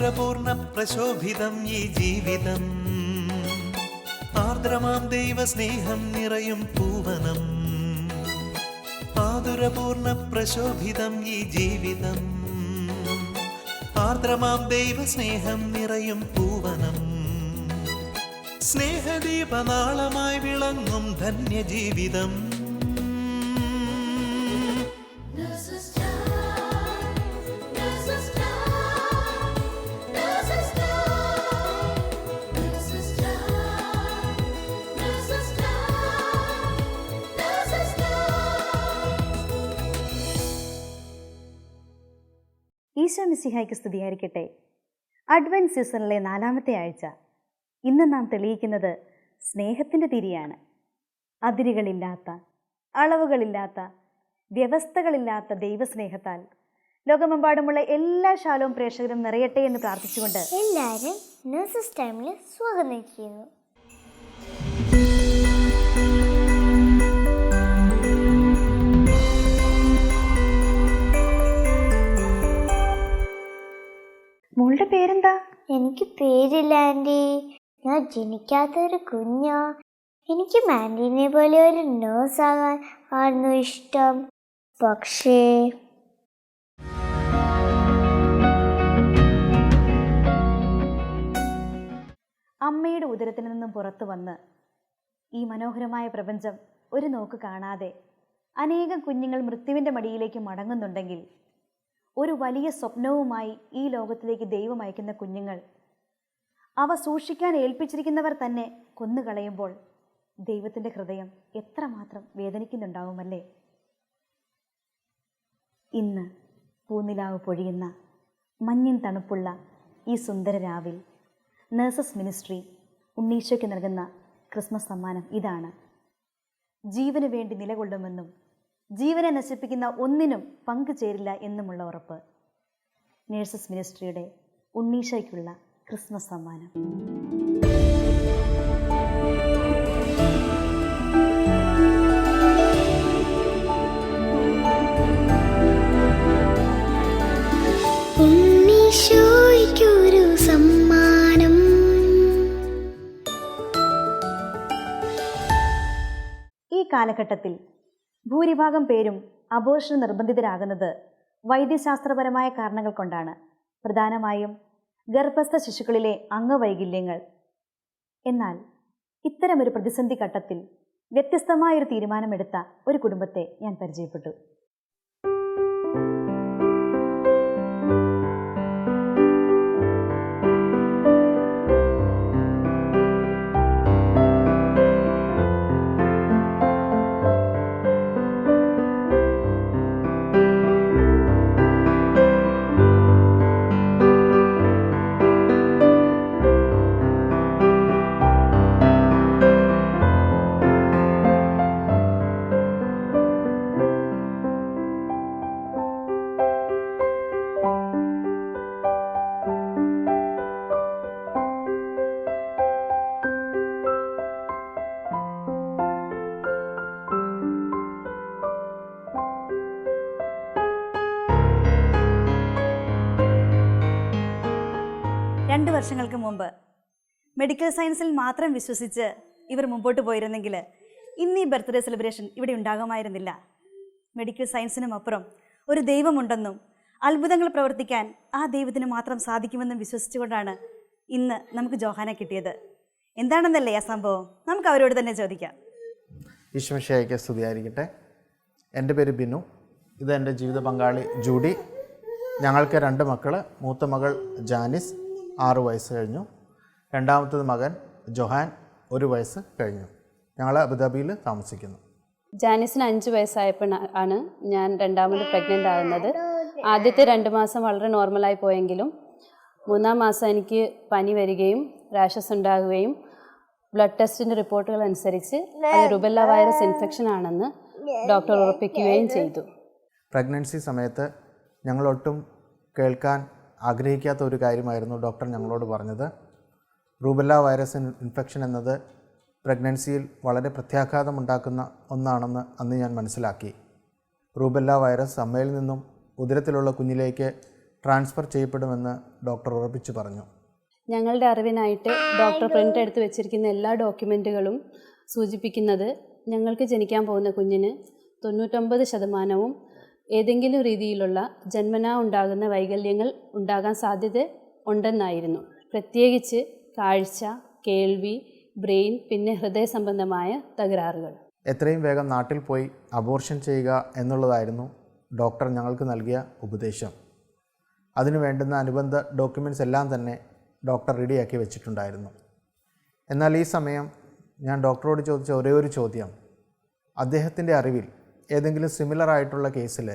മാധുരപൂർണ്ണ പ്രശോഭിതം ഈ ജീവിതം, ആർദ്രമാം ദൈവസ്നേഹം നിറയും പൂവനം. മാധുരപൂർണ്ണ പ്രശോഭിതം ഈ ജീവിതം, ആർദ്രമാം ദൈവസ്നേഹം നിറയും പൂവനം. സ്നേഹദീപനാളമായി വിളങ്ങും ധന്യജീവിതം. ഈശോ മിശിഹായ്ക്ക് സ്തുതിയായിരിക്കട്ടെ. അഡ്വെന്റ് സീസണിലെ 4ാമത്തെ ആഴ്ച. ഇന്ന് നാം തെളിയിക്കുന്നത് സ്നേഹത്തിൻ്റെ തിരിയാണ്. അതിരുകളില്ലാത്ത, അളവുകളില്ലാത്ത, വ്യവസ്ഥകളില്ലാത്ത ദൈവസ്നേഹത്താൽ ലോകമെമ്പാടുമുള്ള എല്ലാ ശാലോം പ്രേക്ഷകരും നിറയട്ടെ എന്ന് പ്രാർത്ഥിച്ചുകൊണ്ട് എല്ലാവരും നഴ്സസ് ടൈമിൽ സ്വാഗതം ചെയ്യുന്നു. മോളുടെ പേരെന്താ? എനിക്ക് പേരില്ല ആൻറ്റി. ഞാൻ ജനിക്കാത്തൊരു കുഞ്ഞാ. എനിക്ക് ആൻറ്റീനെ പോലെ ഒരു നേഴ്സ് ആകാൻ ആയിരുന്നു ഇഷ്ടം. പക്ഷേ അമ്മയുടെ ഉദരത്തിൽ നിന്നും പുറത്തു വന്ന് ഈ മനോഹരമായ പ്രപഞ്ചം ഒരു നോക്ക് കാണാതെ അനേകം കുഞ്ഞുങ്ങൾ മൃത്യുവിൻ്റെ മടിയിലേക്ക് മടങ്ങുന്നുണ്ടെങ്കിൽ, ഒരു വലിയ സ്വപ്നവുമായി ഈ ലോകത്തിലേക്ക് ദൈവം അയക്കുന്ന കുഞ്ഞുങ്ങൾ അവ സൂക്ഷിക്കാൻ ഏൽപ്പിച്ചിരിക്കുന്നവർ തന്നെ കൊന്നുകളയുമ്പോൾ ദൈവത്തിൻ്റെ ഹൃദയം എത്രമാത്രം വേദനിക്കുന്നുണ്ടാവുമല്ലേ. ഇന്ന് പൂനിലാവ് പൊഴിയുന്ന മഞ്ഞിൻ തണുപ്പുള്ള ഈ സുന്ദര രാവിൽ നഴ്സസ് മിനിസ്ട്രി ഉണ്ണീശോയ്ക്ക് നൽകുന്ന ക്രിസ്മസ് സമ്മാനം ഇതാണ്. ജീവന് വേണ്ടി നിലകൊള്ളുമെന്നും ജീവനെ നശിപ്പിക്കുന്ന ഒന്നിനും പങ്കുചേരില്ല എന്നുമുള്ള ഉറപ്പ്. നഴ്സസ് മിനിസ്ട്രിയുടെ ഉണ്ണീശോയ്ക്കുള്ള ക്രിസ്മസ് സമ്മാനം. ഉണ്ണീശോയ്ക്കൊരു സമ്മാനം. ഈ കാലഘട്ടത്തിൽ ഭൂരിഭാഗം പേരും അബോർഷൻ നിർബന്ധിതരാകുന്നത് വൈദ്യശാസ്ത്രപരമായ കാരണങ്ങൾ കൊണ്ടാണ്, പ്രധാനമായും ഗർഭസ്ഥ ശിശുക്കളിലെ അംഗവൈകല്യങ്ങൾ. എന്നാൽ ഇത്തരമൊരു പ്രതിസന്ധി ഘട്ടത്തിൽ വ്യത്യസ്തമായൊരു തീരുമാനമെടുത്ത ഒരു കുടുംബത്തെ ഞാൻ പരിചയപ്പെട്ടു. രണ്ട് വർഷങ്ങൾക്ക് മുമ്പ് മെഡിക്കൽ സയൻസിൽ മാത്രം വിശ്വസിച്ച് ഇവർ മുമ്പോട്ട് പോയിരുന്നെങ്കിൽ ഇന്ന് ഈ ബർത്ത്ഡേ സെലിബ്രേഷൻ ഇവിടെ ഉണ്ടാകുമായിരുന്നില്ല. മെഡിക്കൽ സയൻസിനും അപ്പുറം ഒരു ദൈവമുണ്ടെന്നും അത്ഭുതങ്ങൾ പ്രവർത്തിക്കാൻ ആ ദൈവത്തിന് മാത്രം സാധിക്കുമെന്നും വിശ്വസിച്ചുകൊണ്ടാണ് ഇന്ന് നമുക്ക് ജോഹാനെ കിട്ടിയത്. എന്താണെന്നല്ലേ ആ സംഭവം? നമുക്ക് അവരോട് തന്നെ ചോദിക്കാം. ഈശോ മിശിഹായ്ക്ക് സ്തുതിയായിരിക്കട്ടെ. എൻ്റെ പേര് ബിനു. ഇത് എൻ്റെ ജീവിത പങ്കാളി ജൂഡി. ഞങ്ങൾക്ക് 2 മക്കൾ. മൂത്ത മകൾ ജാനിസ് 6 വയസ്സ് കഴിഞ്ഞു. രണ്ടാമത്തത് മകൻ ജൊഹാൻ 1 വയസ്സ് കഴിഞ്ഞു. ഞങ്ങൾ അബുദാബിയിൽ താമസിക്കുന്നു. ജാനിസിന് 5 വയസ്സായപ്പോൾ ആണ് ഞാൻ രണ്ടാമത് പ്രഗ്നൻ്റ് ആകുന്നത്. ആദ്യത്തെ 2 മാസം വളരെ നോർമലായി പോയെങ്കിലും 3-ാം മാസം എനിക്ക് പനി വരികയും റാഷസ് ഉണ്ടാകുകയും ബ്ലഡ് ടെസ്റ്റിൻ്റെ റിപ്പോർട്ടുകൾ അനുസരിച്ച് അത് റുബെല്ല വൈറസ് ഇൻഫെക്ഷൻ ആണെന്ന് ഡോക്ടർ ഉറപ്പിക്കുകയും ചെയ്തു. പ്രഗ്നൻസി സമയത്ത് ഞങ്ങളൊട്ടും കേൾക്കാൻ ആഗ്രഹിക്കാത്ത ഒരു കാര്യമായിരുന്നു ഡോക്ടർ ഞങ്ങളോട് പറഞ്ഞത്. റൂബെല്ല വൈറസ് ഇൻഫെക്ഷൻ എന്നത് പ്രഗ്നൻസിയിൽ വളരെ പ്രത്യാഘാതമുണ്ടാക്കുന്ന ഒന്നാണെന്ന് അന്ന് ഞാൻ മനസ്സിലാക്കി. റൂബെല്ല വൈറസ് അമ്മയിൽ നിന്നും ഉദരത്തിലുള്ള കുഞ്ഞിലേക്ക് ട്രാൻസ്ഫർ ചെയ്യപ്പെടുമെന്ന് ഡോക്ടർ ഉറപ്പിച്ചു പറഞ്ഞു. ഞങ്ങളുടെ അറിവിനായിട്ട് ഡോക്ടർ പ്രിൻ്റ് എടുത്ത് വെച്ചിരിക്കുന്ന എല്ലാ ഡോക്യുമെൻറ്റുകളും സൂചിപ്പിക്കുന്നത് ഞങ്ങൾക്ക് ജനിക്കാൻ പോകുന്ന കുഞ്ഞിന് 99% ഏതെങ്കിലും രീതിയിലുള്ള ജന്മനാ ഉണ്ടാകുന്ന വൈകല്യങ്ങൾ ഉണ്ടാകാൻ സാധ്യത ഉണ്ടെന്നായിരുന്നു. പ്രത്യേകിച്ച് കാഴ്ച, കേൾവി, ബ്രെയിൻ, പിന്നെ ഹൃദയ സംബന്ധമായ തകരാറുകൾ. എത്രയും വേഗം നാട്ടിൽ പോയി അബോർഷൻ ചെയ്യുക എന്നുള്ളതായിരുന്നു ഡോക്ടർ ഞങ്ങൾക്ക് നൽകിയ ഉപദേശം. അതിനു വേണ്ടുന്ന അനുബന്ധ ഡോക്യുമെൻറ്റ്സ് എല്ലാം തന്നെ ഡോക്ടർ റെഡിയാക്കി വെച്ചിട്ടുണ്ടായിരുന്നു. എന്നാൽ ഈ സമയം ഞാൻ ഡോക്ടറോട് ചോദിച്ച ഒരേ ഒരു ചോദ്യം, അദ്ദേഹത്തിൻ്റെ അറിവിൽ ഏതെങ്കിലും സിമിലർ ആയിട്ടുള്ള കേസിൽ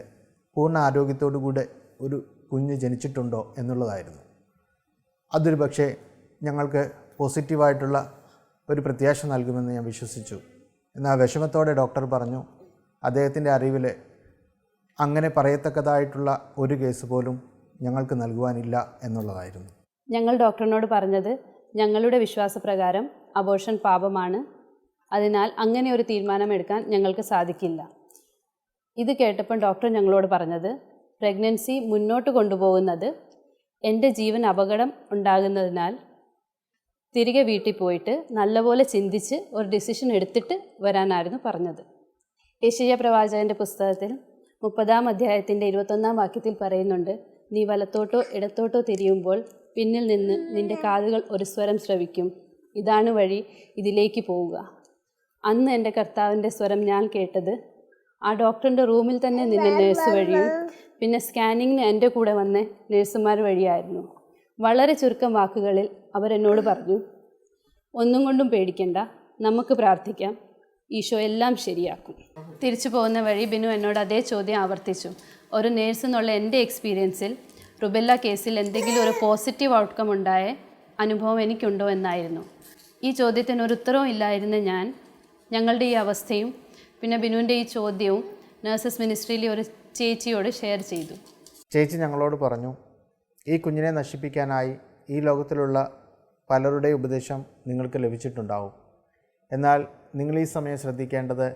പൂർണ്ണ ആരോഗ്യത്തോടു കൂടെ ഒരു കുഞ്ഞ് ജനിച്ചിട്ടുണ്ടോ എന്നുള്ളതായിരുന്നു. അതൊരു പക്ഷേ ഞങ്ങൾക്ക് പോസിറ്റീവായിട്ടുള്ള ഒരു പ്രത്യാശ നൽകുമെന്ന് ഞാൻ വിശ്വസിച്ചു. എന്നാൽ വിഷമത്തോടെ ഡോക്ടർ പറഞ്ഞു, അദ്ദേഹത്തിൻ്റെ അറിവിൽ അങ്ങനെ പറയത്തക്കതായിട്ടുള്ള ഒരു കേസ് പോലും ഞങ്ങൾക്ക് നൽകുവാനില്ല എന്നുള്ളതായിരുന്നു. ഞങ്ങൾ ഡോക്ടറിനോട് പറഞ്ഞത് ഞങ്ങളുടെ വിശ്വാസപ്രകാരം അബോർഷൻ പാപമാണ്, അതിനാൽ അങ്ങനെ ഒരു തീരുമാനമെടുക്കാൻ ഞങ്ങൾക്ക് സാധിക്കില്ല. ഇത് കേട്ടപ്പോൾ ഡോക്ടർ ഞങ്ങളോട് പറഞ്ഞത്, പ്രഗ്നൻസി മുന്നോട്ട് കൊണ്ടുപോകുന്നത് എൻ്റെ ജീവൻ അപകടം ഉണ്ടാകുന്നതിനാൽ തിരികെ വീട്ടിൽ പോയിട്ട് നല്ലപോലെ ചിന്തിച്ച് ഒരു ഡിസിഷൻ എടുത്തിട്ട് വരാനായിരുന്നു പറഞ്ഞത്. യെശയ്യാ പ്രവാചകൻ്റെ പുസ്തകത്തിൽ 30-ാം അധ്യായത്തിൻ്റെ 21-ാം വാക്യത്തിൽ പറയുന്നുണ്ട്, നീ വലത്തോട്ടോ ഇടത്തോട്ടോ തിരിയുമ്പോൾ പിന്നിൽ നിന്ന് നിൻ്റെ കാതുകൾ ഒരു സ്വരം ശ്രവിക്കും, ഇതാണ് വഴി, ഇതിലേക്ക് പോവുക. അന്ന് എൻ്റെ കർത്താവിൻ്റെ സ്വരം ഞാൻ കേട്ടത് ആ ഡോക്ടറിൻ്റെ റൂമിൽ തന്നെ നിന്ന നേഴ്സ് വഴിയും പിന്നെ സ്കാനിങ്ങിന് എൻ്റെ കൂടെ വന്ന നേഴ്സുമാർ വഴിയായിരുന്നു. വളരെ ചുരുക്കം വാക്കുകളിൽ അവരെന്നോട് പറഞ്ഞു, ഒന്നും കൊണ്ടും പേടിക്കണ്ട, നമുക്ക് പ്രാർത്ഥിക്കാം, ഈശോ എല്ലാം ശരിയാക്കും. തിരിച്ചു പോകുന്ന വഴി ബിനു എന്നോട് അതേ ചോദ്യം ആവർത്തിച്ചു. ഒരു നേഴ്സ് എന്നുള്ള എൻ്റെ എക്സ്പീരിയൻസിൽ റുബെല്ല കേസിൽ എന്തെങ്കിലും ഒരു പോസിറ്റീവ് ഔട്ട്കം ഉണ്ടായ അനുഭവം എനിക്കുണ്ടോ എന്നായിരുന്നു. ഈ ചോദ്യത്തിന് ഒരു ഉത്തരവും ഇല്ലായിരുന്ന ഞങ്ങളുടെ ഈ അവസ്ഥയും പിന്നെ ബിനുവിൻ്റെ ഈ ചോദ്യവും നഴ്സസ് മിനിസ്ട്രിയിലെ ഒരു ചേച്ചിയോട് ഷെയർ ചെയ്തു. ചേച്ചി ഞങ്ങളോട് പറഞ്ഞു, ഈ കുഞ്ഞിനെ നശിപ്പിക്കാനായി ഈ ലോകത്തിലുള്ള പലരുടെയും ഉപദേശം നിങ്ങൾക്ക് ലഭിച്ചിട്ടുണ്ടാവും. എന്നാൽ നിങ്ങൾ ഈ സമയം ശ്രദ്ധിക്കേണ്ടത്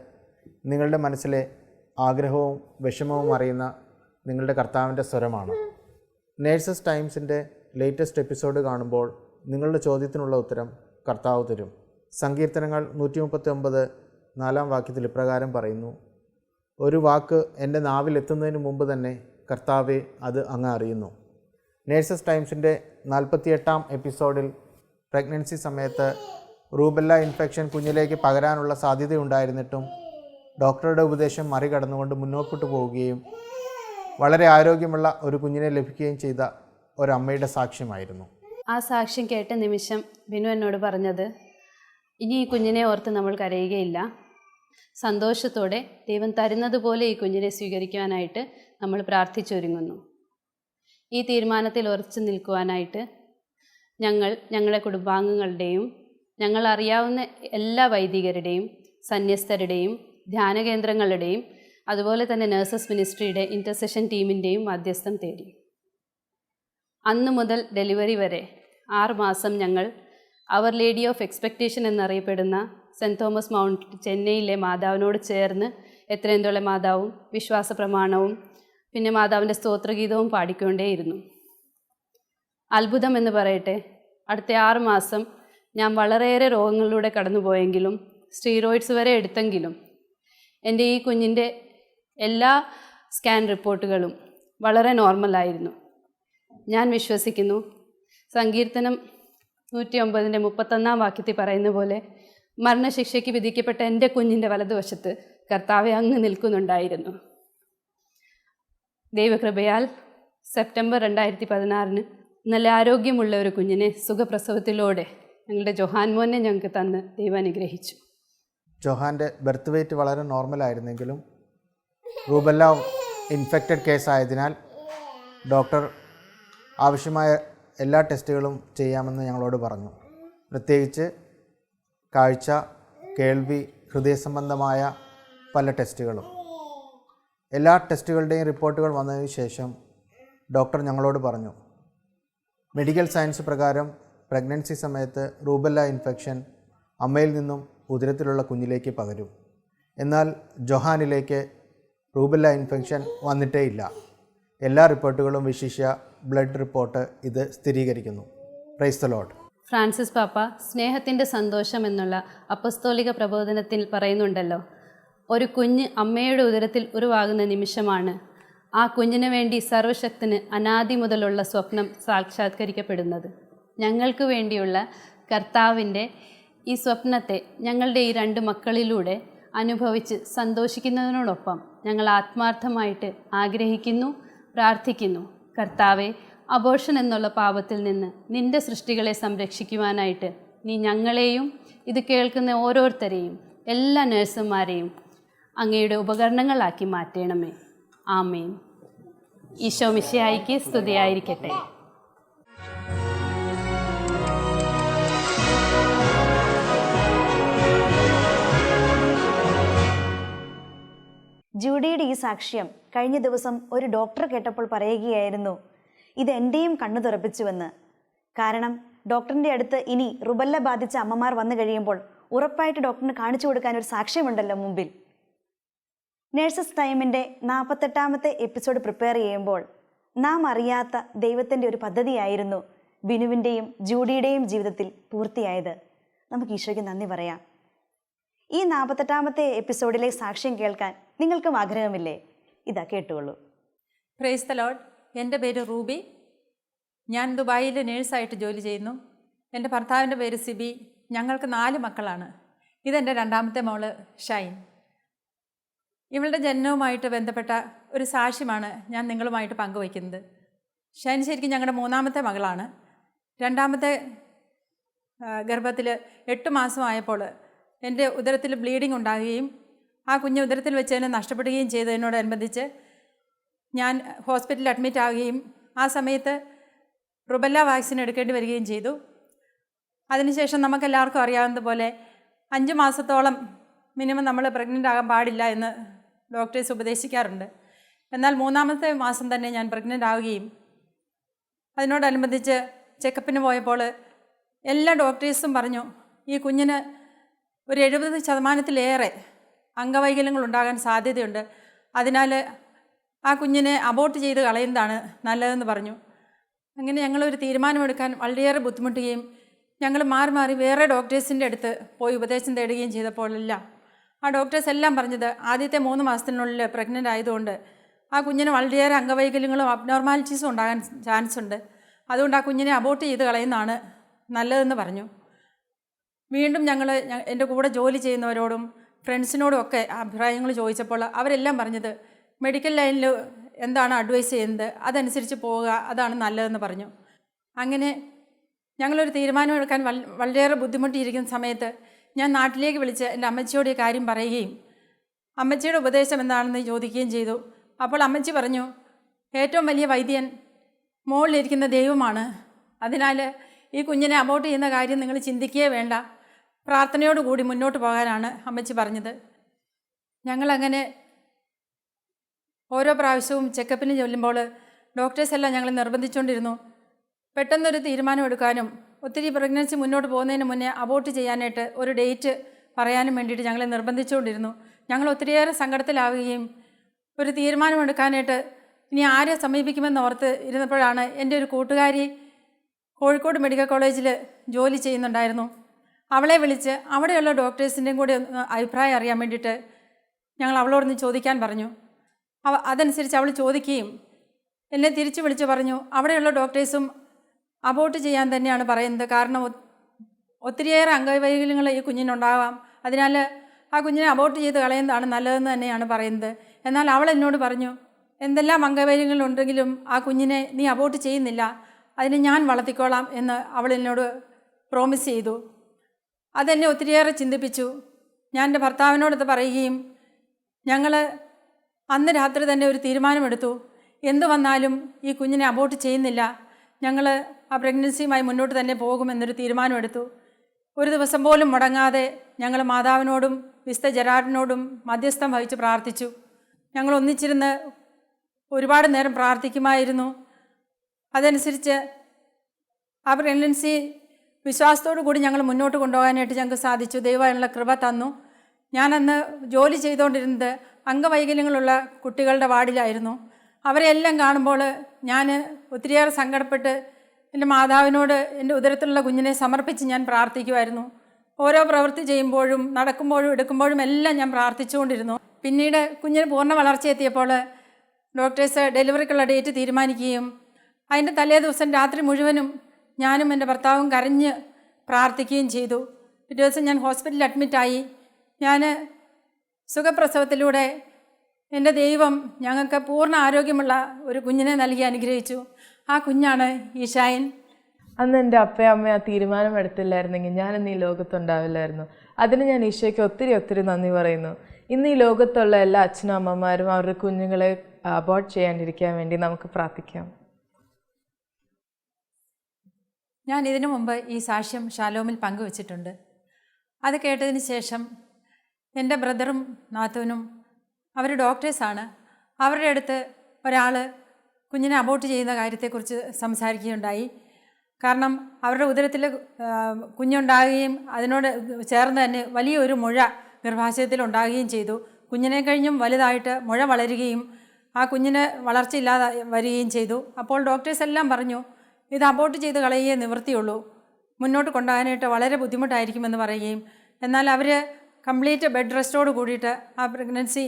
നിങ്ങളുടെ മനസ്സിലെ ആഗ്രഹവും വിഷമവും അറിയുന്ന നിങ്ങളുടെ കർത്താവിൻ്റെ സ്വരമാണ്. നേഴ്സസ് ടൈംസിൻ്റെ ലേറ്റസ്റ്റ് എപ്പിസോഡ് കാണുമ്പോൾ നിങ്ങളുടെ ചോദ്യത്തിനുള്ള ഉത്തരം കർത്താവ് തരും. സങ്കീർത്തനങ്ങൾ 139 4-ാം വാക്യത്തിൽ ഇപ്രകാരം പറയുന്നു, ഒരു വാക്ക് എൻ്റെ നാവിലെത്തുന്നതിന് മുമ്പ് തന്നെ കർത്താവെ അത് അങ്ങ് അറിയുന്നു. നേഴ്സസ് ടൈംസിൻ്റെ 48-ാം എപ്പിസോഡിൽ പ്രഗ്നൻസി സമയത്ത് റൂബെല്ല ഇൻഫെക്ഷൻ കുഞ്ഞിലേക്ക് പകരാനുള്ള സാധ്യതയുണ്ടായിരുന്നിട്ടും ഡോക്ടറുടെ ഉപദേശം മറികടന്നുകൊണ്ട് മുന്നോട്ട് പോവുകയും വളരെ ആരോഗ്യമുള്ള ഒരു കുഞ്ഞിനെ ലഭിക്കുകയും ചെയ്ത ഒരമ്മയുടെ സാക്ഷ്യമായിരുന്നു. ആ സാക്ഷ്യം കേട്ട നിമിഷം ബിനു എന്നോട് പറഞ്ഞത്, ഇനി ഈ കുഞ്ഞിനെ ഓർത്ത് നമ്മൾ കരയുകയില്ല, സന്തോഷത്തോടെ ദൈവം തരുന്നത് പോലെ ഈ കുഞ്ഞിനെ സ്വീകരിക്കുവാനായിട്ട് നമ്മൾ പ്രാർത്ഥിച്ചൊരുങ്ങുന്നു. ഈ തീരുമാനത്തിൽ ഉറച്ചു നിൽക്കുവാനായിട്ട് ഞങ്ങളുടെ കുടുംബാംഗങ്ങളുടെയും ഞങ്ങൾ അറിയാവുന്ന എല്ലാ വൈദികരുടെയും സന്യസ്തരുടെയും ധ്യാനകേന്ദ്രങ്ങളുടെയും അതുപോലെ തന്നെ നഴ്സസ് മിനിസ്ട്രിയുടെ ഇൻ്റർസെഷൻ ടീമിൻ്റെയും മധ്യസ്ഥം തേടി. അന്ന് മുതൽ ഡെലിവറി വരെ 6 മാസം ഞങ്ങൾ അവർ ലേഡി ഓഫ് എക്സ്പെക്റ്റേഷൻ എന്നറിയപ്പെടുന്ന സെൻറ്റ് തോമസ് മൗണ്ട് ചെന്നൈയിലെ മാതാവിനോട് ചേർന്ന് എത്രയെന്തോളം മാതാവും വിശ്വാസ പ്രമാണവും പിന്നെ മാതാവിൻ്റെ സ്തോത്രഗീതവും പാടിക്കൊണ്ടേയിരുന്നു. അത്ഭുതം എന്ന് പറയട്ടെ, അടുത്ത 6 മാസം ഞാൻ വളരെയേറെ രോഗങ്ങളിലൂടെ കടന്നുപോയെങ്കിലും സ്റ്റീറോയിഡ്സ് വരെ എടുത്തെങ്കിലും എൻ്റെ ഈ കുഞ്ഞിൻ്റെ എല്ലാ സ്കാൻ റിപ്പോർട്ടുകളും വളരെ നോർമലായിരുന്നു. ഞാൻ വിശ്വസിക്കുന്നു, സങ്കീർത്തനം 109-ന്റെ 31-ാം വാക്യത്തിൽ പറയുന്ന പോലെ മരണശിക്ഷയ്ക്ക് വിധിക്കപ്പെട്ട എൻ്റെ കുഞ്ഞിൻ്റെ വലതുവശത്ത് കർത്താവെ അങ്ങ് നിൽക്കുന്നുണ്ടായിരുന്നു. ദൈവകൃപയാൽ സെപ്റ്റംബർ 2016 നല്ല ആരോഗ്യമുള്ള ഒരു കുഞ്ഞിനെ സുഖപ്രസവത്തിലൂടെ ഞങ്ങളുടെ ജോഹാൻ മോനെ ഞങ്ങൾക്ക് തന്ന് ദൈവം അനുഗ്രഹിച്ചു. ജോഹാൻ്റെ ബർത്ത് വെയ്റ്റ് വളരെ നോർമലായിരുന്നെങ്കിലും റൂബെല്ല ഇൻഫെക്റ്റഡ് കേസായതിനാൽ ഡോക്ടർ ആവശ്യമായ എല്ലാ ടെസ്റ്റുകളും ചെയ്യാമെന്ന് ഞങ്ങളോട് പറഞ്ഞു. പ്രത്യേകിച്ച് കാഴ്ച, കേൾവി, ഹൃദയ സംബന്ധമായ പല ടെസ്റ്റുകളും. എല്ലാ ടെസ്റ്റുകളുടെയും റിപ്പോർട്ടുകൾ വന്നതിന് ശേഷം ഡോക്ടർ ഞങ്ങളോട് പറഞ്ഞു, മെഡിക്കൽ സയൻസ് പ്രകാരം പ്രഗ്നൻസി സമയത്ത് റൂബെല്ല ഇൻഫെക്ഷൻ അമ്മയിൽ നിന്നും ഉദരത്തിലുള്ള കുഞ്ഞിലേക്ക് പകരും. എന്നാൽ ജോഹാനിലേക്ക് റൂബെല്ല ഇൻഫെക്ഷൻ വന്നിട്ടേ ഇല്ല. എല്ലാ റിപ്പോർട്ടുകളും വിശിഷ്യ ബ്ലഡ് റിപ്പോർട്ട് ഇത് സ്ഥിരീകരിക്കുന്നു. Praise the Lord. ഫ്രാൻസിസ് പാപ്പ സ്നേഹത്തിൻ്റെ സന്തോഷം എന്നുള്ള അപ്പസ്തോലിക പ്രബോധനത്തിൽ പറയുന്നുണ്ടല്ലോ, ഒരു കുഞ്ഞ് അമ്മയുടെ ഉദരത്തിൽ ഉരുവാകുന്ന നിമിഷമാണ് ആ കുഞ്ഞിന് വേണ്ടി സർവശക്തന് അനാദി മുതലുള്ള സ്വപ്നം സാക്ഷാത്കരിക്കപ്പെടുന്നത്. ഞങ്ങൾക്ക് വേണ്ടിയുള്ള കർത്താവിൻ്റെ ഈ സ്വപ്നത്തെ ഞങ്ങളുടെ ഈ 2 മക്കളിലൂടെ അനുഭവിച്ച് സന്തോഷിക്കുന്നതിനോടൊപ്പം ഞങ്ങൾ ആത്മാർത്ഥമായിട്ട് ആഗ്രഹിക്കുന്നു, പ്രാർത്ഥിക്കുന്നു. കർത്താവെ, അബോർഷൻ എന്നുള്ള പാപത്തിൽ നിന്ന് നിൻ്റെ സൃഷ്ടികളെ സംരക്ഷിക്കുവാനായിട്ട് നീ ഞങ്ങളെയും ഇത് കേൾക്കുന്ന ഓരോരുത്തരെയും എല്ലാ നഴ്സുമാരെയും അങ്ങയുടെ ഉപകരണങ്ങളാക്കി മാറ്റണമേ. ആമേൻ. ഈശോ മിശിഹായിക്ക് സ്തുതിയായിരിക്കട്ടെ. ജൂഡിയുടെ ഈ സാക്ഷ്യം കഴിഞ്ഞ ദിവസം ഒരു ഡോക്ടർ കേട്ടപ്പോൾ പറയുകയായിരുന്നു, ഇത് എൻ്റെയും കണ്ണു തുറപ്പിച്ചുവെന്ന്. കാരണം ഡോക്ടറിൻ്റെ അടുത്ത് ഇനി റുബല്ല ബാധിച്ച അമ്മമാർ വന്നു കഴിയുമ്പോൾ ഉറപ്പായിട്ട് ഡോക്ടറിന് കാണിച്ചു കൊടുക്കാൻ ഒരു സാക്ഷ്യമുണ്ടല്ലോ മുമ്പിൽ. നേഴ്സസ് ടൈമിൻ്റെ 48ാമത്തെ എപ്പിസോഡ് പ്രിപ്പയർ ചെയ്യുമ്പോൾ നാം അറിയാത്ത ദൈവത്തിൻ്റെ ഒരു പദ്ധതിയായിരുന്നു ബിനുവിൻ്റെയും ജൂഡിയുടെയും ജീവിതത്തിൽ പൂർത്തിയായത്. നമുക്ക് ഈശോയ്ക്ക് നന്ദി പറയാം. ഈ 48ാമത്തെ എപ്പിസോഡിലെ സാക്ഷ്യം കേൾക്കാൻ നിങ്ങൾക്കും ആഗ്രഹമില്ലേ? ഇതാ കേട്ടുകൊള്ളൂ. Praise the Lord. എൻ്റെ പേര് റൂബി. ഞാൻ ദുബായിൽ നേഴ്സായിട്ട് ജോലി ചെയ്യുന്നു. എൻ്റെ ഭർത്താവിൻ്റെ പേര് സിബി. ഞങ്ങൾക്ക് 4 മക്കളാണ്. ഇതെൻ്റെ 2ാമത്തെ മോള് ഷൈൻ. ഇവളുടെ ജനനവുമായിട്ട് ബന്ധപ്പെട്ട ഒരു സാക്ഷ്യമാണ് ഞാൻ നിങ്ങളുമായിട്ട് പങ്കുവയ്ക്കുന്നത്. ഷൈൻ ശരിക്കും ഞങ്ങളുടെ 3ാമത്തെ മകളാണ്. 2ാമത്തെ ഗർഭത്തിൽ 8 മാസമായപ്പോൾ എൻ്റെ ഉദരത്തിൽ ബ്ലീഡിംഗ് ഉണ്ടാകുകയും ആ കുഞ്ഞ് ഉദരത്തിൽ വെച്ച് തന്നെ നഷ്ടപ്പെടുകയും ചെയ്തതിനോടനുബന്ധിച്ച് ഞാൻ ഹോസ്പിറ്റലിൽ അഡ്മിറ്റ് ആവുകയും ആ സമയത്ത് റുബല്ല വാക്സിൻ എടുക്കേണ്ടി വരികയും ചെയ്തു. അതിനുശേഷം നമുക്കെല്ലാവർക്കും അറിയാവുന്നതുപോലെ 5 മാസത്തോളം മിനിമം നമ്മൾ പ്രഗ്നൻ്റ് ആകാൻ പാടില്ല എന്ന് ഡോക്ടേഴ്സ് ഉപദേശിക്കാറുണ്ട്. എന്നാൽ 3ാമത്തെ മാസം തന്നെ ഞാൻ പ്രഗ്നൻ്റ് ആവുകയും അതിനോടനുബന്ധിച്ച് ചെക്കപ്പിന് പോയപ്പോൾ എല്ലാ ഡോക്ടേഴ്സും പറഞ്ഞു ഈ കുഞ്ഞിന് ഒരു 70% അംഗവൈകല്യങ്ങൾ ഉണ്ടാകാൻ സാധ്യതയുണ്ട്, അതിനാൽ ആ കുഞ്ഞിനെ അബോർട്ട് ചെയ്ത് കളയുന്നതാണ് നല്ലതെന്ന് പറഞ്ഞു. അങ്ങനെ ഞങ്ങളൊരു തീരുമാനമെടുക്കാൻ വളരെയേറെ ബുദ്ധിമുട്ടുകയും ഞങ്ങൾ മാറി മാറി വേറെ ഡോക്ടേഴ്സിൻ്റെ അടുത്ത് പോയി ഉപദേശം തേടുകയും ചെയ്തപ്പോഴെല്ലാം ആ ഡോക്ടേഴ്സ് എല്ലാം പറഞ്ഞത് ആദ്യത്തെ 3 മാസത്തിനുള്ളിൽ പ്രഗ്നൻ്റ് ആയതുകൊണ്ട് ആ കുഞ്ഞിന് വളരെയേറെ അംഗവൈകല്യങ്ങളും അബ്നോർമാലിറ്റീസും ഉണ്ടാകാൻ ചാൻസ് ഉണ്ട്, അതുകൊണ്ട് ആ കുഞ്ഞിനെ അബോർട്ട് ചെയ്ത് കളയുന്നതാണ് നല്ലതെന്ന് പറഞ്ഞു. വീണ്ടും ഞങ്ങൾ എൻ്റെ കൂടെ ജോലി ചെയ്യുന്നവരോടും ഫ്രണ്ട്സിനോടും ഒക്കെ അഭിപ്രായങ്ങൾ ചോദിച്ചപ്പോൾ അവരെല്ലാം പറഞ്ഞത് മെഡിക്കൽ ലൈനിൽ എന്താണ് അഡ്വൈസ് ചെയ്യുന്നത് അതനുസരിച്ച് പോവുക, അതാണ് നല്ലതെന്ന് പറഞ്ഞു. അങ്ങനെ ഞങ്ങളൊരു തീരുമാനമെടുക്കാൻ വളരെയേറെ ബുദ്ധിമുട്ടിയിരിക്കുന്ന സമയത്ത് ഞാൻ നാട്ടിലേക്ക് വിളിച്ച് എൻ്റെ അമ്മച്ചിയോട് ഈ കാര്യം പറയുകയും അമ്മച്ചിയുടെ ഉപദേശം എന്താണെന്ന് ചോദിക്കുകയും ചെയ്തു. അപ്പോൾ അമ്മച്ചി പറഞ്ഞു, ഏറ്റവും വലിയ വൈദ്യൻ മുകളിലിരിക്കുന്ന ദൈവമാണ്, അതിനാൽ ഈ കുഞ്ഞിനെ അബോർട്ട് ചെയ്യുന്ന കാര്യം നിങ്ങൾ ചിന്തിക്കുകയേ വേണ്ട, പ്രാർത്ഥനയോടുകൂടി മുന്നോട്ട് പോകാനാണ് അമ്മച്ചി പറഞ്ഞത്. ഞങ്ങളങ്ങനെ ഓരോ പ്രാവശ്യവും ചെക്കപ്പിന് ചെല്ലുമ്പോൾ ഡോക്ടേഴ്സ് എല്ലാം ഞങ്ങൾ നിർബന്ധിച്ചുകൊണ്ടിരുന്നു. പെട്ടെന്നൊരു തീരുമാനമെടുക്കാനും ഒത്തിരി പ്രഗ്നൻസി മുന്നോട്ട് പോകുന്നതിന് മുന്നേ അബോർട്ട് ചെയ്യാനായിട്ട് ഒരു ഡേറ്റ് പറയാനും വേണ്ടിയിട്ട് ഞങ്ങളെ നിർബന്ധിച്ചുകൊണ്ടിരുന്നു. ഞങ്ങൾ ഒത്തിരിയേറെ സങ്കടത്തിലാവുകയും ഒരു തീരുമാനമെടുക്കാനായിട്ട് ഇനി ആരെ സമീപിക്കുമെന്ന് ഓർത്ത് ഇരുന്നപ്പോഴാണ് എൻ്റെ ഒരു കൂട്ടുകാരി കോഴിക്കോട് മെഡിക്കൽ കോളേജിൽ ജോലി ചെയ്യുന്നുണ്ടായിരുന്നു. അവളെ വിളിച്ച് അവിടെയുള്ള ഡോക്ടേഴ്സിൻ്റെയും കൂടി അഭിപ്രായം അറിയാൻ വേണ്ടിയിട്ട് ഞങ്ങൾ അവളോടൊന്ന് ചോദിക്കാൻ പറഞ്ഞു. അതനുസരിച്ച് അവൾ ചോദിക്കുകയും എന്നെ തിരിച്ചു വിളിച്ച് പറഞ്ഞു, അവിടെയുള്ള ഡോക്ടേഴ്സും അബോർട്ട് ചെയ്യാൻ തന്നെയാണ് പറയുന്നത്, കാരണം ഒത്തിരിയേറെ അംഗവൈകല്യങ്ങൾ ഈ കുഞ്ഞിനുണ്ടാവാം, അതിനാൽ ആ കുഞ്ഞിനെ അബോർട്ട് ചെയ്ത് കളയുന്നതാണ് നല്ലതെന്ന് തന്നെയാണ് പറയുന്നത്. എന്നാൽ അവൾ എന്നോട് പറഞ്ഞു, എന്തെല്ലാം അംഗവൈകല്യങ്ങളുണ്ടെങ്കിലും ആ കുഞ്ഞിനെ നീ അബോർട്ട് ചെയ്യുന്നില്ല, അതിനെ ഞാൻ വളർത്തിക്കോളാം എന്ന് അവൾ എന്നോട് പ്രോമിസ് ചെയ്തു. അതെന്നെ ഒത്തിരിയേറെ ചിന്തിപ്പിച്ചു. ഞാൻ എൻ്റെ ഭർത്താവിനോടത് പറയുകയും ഞങ്ങൾ അന്ന് രാത്രി തന്നെ ഒരു തീരുമാനമെടുത്തു, എന്തു വന്നാലും ഈ കുഞ്ഞിനെ അബോർട്ട് ചെയ്യുന്നില്ല, ഞങ്ങൾ ആ പ്രഗ്നൻസിയുമായി മുന്നോട്ട് തന്നെ പോകുമെന്നൊരു തീരുമാനമെടുത്തു. ഒരു ദിവസം പോലും മുടങ്ങാതെ ഞങ്ങൾ മാതാവിനോടും വിശുദ്ധ ജെറാർഡിനോടും മധ്യസ്ഥം വഹിച്ച് പ്രാർത്ഥിച്ചു. ഞങ്ങൾ ഒന്നിച്ചിരുന്ന് ഒരുപാട് നേരം പ്രാർത്ഥിക്കുമായിരുന്നു. അതനുസരിച്ച് ആ പ്രഗ്നൻസി വിശ്വാസത്തോടു കൂടി ഞങ്ങൾ മുന്നോട്ട് കൊണ്ടുപോകാനായിട്ട് ഞങ്ങൾക്ക് സാധിച്ചു. ദൈവമുള്ള കൃപ തന്നു. ഞാനന്ന് ജോലി ചെയ്തുകൊണ്ടിരുന്നത് അംഗവൈകല്യങ്ങളുള്ള കുട്ടികളുടെ വാർഡിലായിരുന്നു. അവരെല്ലാം കാണുമ്പോൾ ഞാൻ ഒത്തിരിയേറെ സങ്കടപ്പെട്ട് എൻ്റെ മാതാവിനോട് എൻ്റെ ഉദരത്തിലുള്ള കുഞ്ഞിനെ സമർപ്പിച്ച് ഞാൻ പ്രാർത്ഥിക്കുമായിരുന്നു. ഓരോ പ്രവൃത്തി ചെയ്യുമ്പോഴും നടക്കുമ്പോഴും എടുക്കുമ്പോഴും എല്ലാം ഞാൻ പ്രാർത്ഥിച്ചുകൊണ്ടിരുന്നു. പിന്നീട് കുഞ്ഞിന് പൂർണ്ണ വളർച്ചയെത്തിയപ്പോൾ ഡോക്ടേഴ്സ് ഡെലിവറിക്കുള്ള ഡേറ്റ് തീരുമാനിക്കുകയും അതിൻ്റെ തലേ ദിവസം രാത്രി മുഴുവനും ഞാനും എൻ്റെ ഭർത്താവും കരഞ്ഞ് പ്രാർത്ഥിക്കുകയും ചെയ്തു. പിറ്റേ ദിവസം ഞാൻ ഹോസ്പിറ്റലിൽ അഡ്മിറ്റായി. ഞാൻ സുഖപ്രസവത്തിലൂടെ എൻ്റെ ദൈവം ഞങ്ങൾക്ക് പൂർണ്ണ ആരോഗ്യമുള്ള ഒരു കുഞ്ഞിനെ നൽകി അനുഗ്രഹിച്ചു. ആ കുഞ്ഞാണ് ഈശായൻ. അന്ന് എൻ്റെ അപ്പയും അമ്മയും ആ തീരുമാനം എടുത്തില്ലായിരുന്നെങ്കിൽ ഞാനിന്ന് ഈ ലോകത്തുണ്ടാവില്ലായിരുന്നു. അതിന് ഞാൻ ഈശോയ്ക്ക് ഒത്തിരി ഒത്തിരി നന്ദി പറയുന്നു. ഇന്ന് ഈ ലോകത്തുള്ള എല്ലാ അച്ഛനും അമ്മമാരും അവരുടെ കുഞ്ഞുങ്ങളെ അബോർട്ട് ചെയ്യാണ്ടിരിക്കാൻ വേണ്ടി നമുക്ക് പ്രാർത്ഥിക്കാം. ഞാൻ ഇതിനു മുമ്പ് ഈ സാക്ഷ്യം ഷാലോമിൽ പങ്കുവച്ചിട്ടുണ്ട്. അത് കേട്ടതിന് ശേഷം എൻ്റെ ബ്രദറും നാത്തൂനും അവർ ഡോക്ടേഴ്സാണ്. അവരുടെ അടുത്ത് ഒരാൾ കുഞ്ഞിനെ അബോർട്ട് ചെയ്യുന്ന കാര്യത്തെക്കുറിച്ച് സംസാരിക്കുകയുണ്ടായി. കാരണം അവരുടെ ഉദരത്തിൽ കുഞ്ഞുണ്ടാകുകയും അതിനോട് ചേർന്ന് തന്നെ വലിയൊരു മുഴ ഗർഭാശയത്തിൽ ഉണ്ടാകുകയും ചെയ്തു. കുഞ്ഞിനെ കഴിഞ്ഞും വലുതായിട്ട് മുഴ വളരുകയും ആ കുഞ്ഞിന് വളർച്ചയില്ലാതെ വരികയും ചെയ്തു. അപ്പോൾ ഡോക്ടേഴ്സ് എല്ലാം പറഞ്ഞു, ഇത് അബോർട്ട് ചെയ്ത് കളയുകയേ നിവൃത്തിയുള്ളൂ, മുന്നോട്ട് കൊണ്ടുപോകാനായിട്ട് വളരെ ബുദ്ധിമുട്ടായിരിക്കുമെന്ന് പറയുകയും, എന്നാൽ അവർ കംപ്ലീറ്റ് ബെഡ് റെസ്റ്റോട് കൂടിയിട്ട് ആ പ്രഗ്നൻസി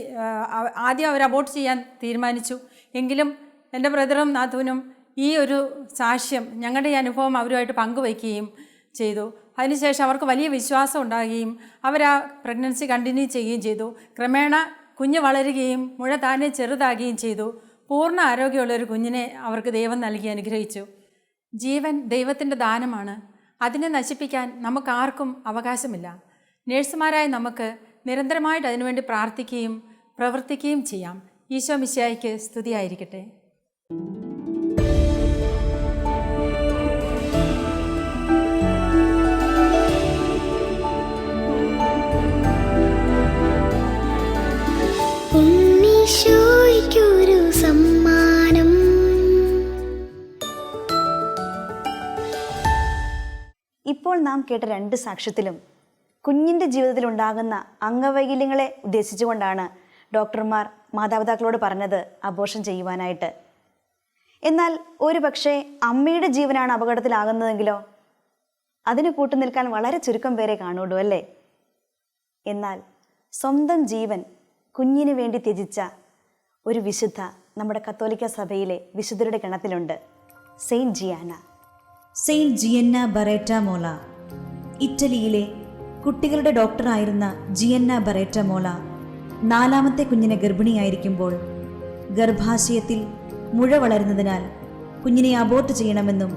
ആദ്യം അവർ അബോർട്ട് ചെയ്യാൻ തീരുമാനിച്ചു. എങ്കിലും എൻ്റെ ബ്രദറും നാത്തൂനും ഈ ഒരു സാക്ഷ്യം ഞങ്ങളുടെ ഈ അനുഭവം അവരുമായിട്ട് പങ്കുവയ്ക്കുകയും ചെയ്തു. അതിനുശേഷം അവർക്ക് വലിയ വിശ്വാസം ഉണ്ടാകുകയും അവർ ആ പ്രഗ്നൻസി കണ്ടിന്യൂ ചെയ്യുകയും ചെയ്തു. ക്രമേണ കുഞ്ഞ് വളരുകയും മുഴ താനെ ചെറുതാകുകയും ചെയ്തു. പൂർണ്ണ ആരോഗ്യമുള്ളൊരു കുഞ്ഞിനെ അവർക്ക് ദൈവം നൽകി അനുഗ്രഹിച്ചു. ജീവൻ ദൈവത്തിൻ്റെ ദാനമാണ്. അതിനെ നശിപ്പിക്കാൻ നമുക്കാർക്കും അവകാശമില്ല. നേഴ്സുമാരായ നമുക്ക് നിരന്തരമായിട്ട് അതിനുവേണ്ടി പ്രാർത്ഥിക്കുകയും പ്രവർത്തിക്കുകയും ചെയ്യാം. ഈശോ മിശിഹായ്ക്ക് സ്തുതിയായിരിക്കട്ടെ. ഉണ്ണീശോയ്ക്കൊരു സമ്മാനം. ഇപ്പോൾ നാം കേട്ട രണ്ട് സാക്ഷ്യത്തിലും കുഞ്ഞിൻ്റെ ജീവിതത്തിലുണ്ടാകുന്ന അംഗവൈകല്യങ്ങളെ ഉദ്ദേശിച്ചുകൊണ്ടാണ് ഡോക്ടർമാർ മാതാപിതാക്കളോട് പറഞ്ഞത് അബോർഷൻ ചെയ്യുവാനായിട്ട്. എന്നാൽ ഒരു പക്ഷേ അമ്മയുടെ ജീവനാണ് അപകടത്തിലാകുന്നതെങ്കിലോ? അതിന് കൂട്ടുനിൽക്കാൻ വളരെ ചുരുക്കം പേരെ കാണുള്ളൂ അല്ലേ? എന്നാൽ സ്വന്തം ജീവൻ കുഞ്ഞിന് വേണ്ടി ത്യജിച്ച ഒരു വിശുദ്ധ നമ്മുടെ കത്തോലിക്ക സഭയിലെ വിശുദ്ധരുടെ ഗണത്തിലുണ്ട്. സെയിൻറ്റ് ജിയാന. സെയിൻറ്റ് ജിയന്ന ബറേറ്റ മോള. ഇറ്റലിയിലെ കുട്ടികളുടെ ഡോക്ടറായിരുന്ന ജിയന്ന ബറേറ്റ മോള 4ാമത്തെ കുഞ്ഞിനെ ഗർഭിണിയായിരിക്കുമ്പോൾ ഗർഭാശയത്തിൽ മുഴ വളരുന്നതിനാൽ കുഞ്ഞിനെ അബോർട്ട് ചെയ്യണമെന്നും